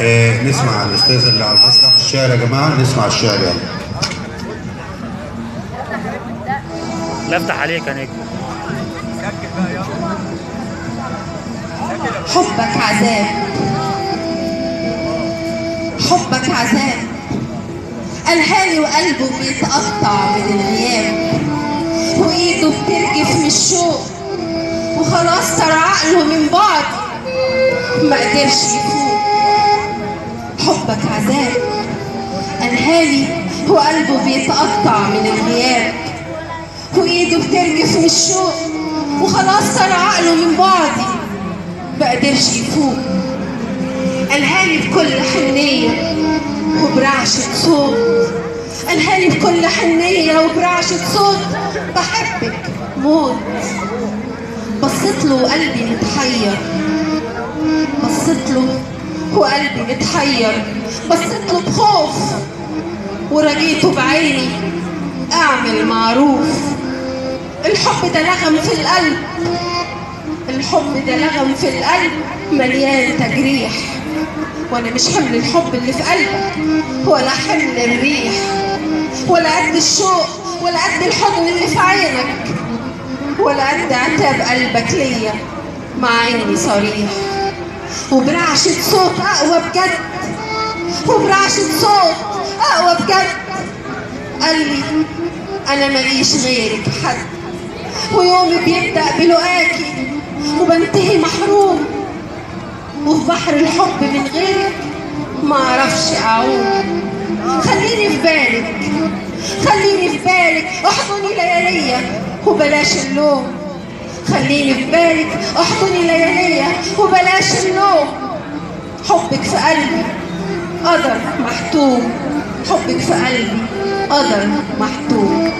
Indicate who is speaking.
Speaker 1: نسمع الاستاذ اللي على المسرح الشعر يا جماعه، نسمع الشعر يلا.
Speaker 2: لا افتح عليك يا نجم.
Speaker 3: حبك عذاب، حبك عذاب، قالهالي وقلبه بيتقطع من الغياب، وايده بترجف من الشوق، وخلاص صار عقله من بعد ما قدرش يفوق. حبك عذاب، قالهالي وقلبه بيتقطع من الغياب، وايده بترجف من الشوق، وخلاص صار عقله من بعدي ما قدرش يفوق. قالهالي بكل حنية وبرعشة صوت، قالهالي بكل حنية وبرعشة صوت، بحبك موت. بصيت له وقلبي متحير، بصيت له وقلبي متحير، بصيت له بخوف ورجيته بعيني اعمل معروف. الحب ده لغم في القلب، الحب ده لغم في القلب مليان تجريح، وانا مش حمل الحب اللي في قلبك، ولا حمل الريح، ولا قد الشوق، ولا قد الحضن اللي في عينك، ولا قد عتاب قلبك ليا مع اني صريح. وبرعشة صوت اقوى بجد، وبرعشة صوت اقوى بجد، قال لي انا ماليش غيرك حد، ويومي بيبدأ بلقاكي وبنتهي محروم، وفي بحر الحب من غيرك ما اعرفش اعوم. خليني في بالك، خليني في بالك، احضني لياليا وبلاش اللوم. خليني في بالك، احضني لياليا وبلاش اللوم. حبك في قلبي قدر محتوم، حبك في قلبي قدر محتوم.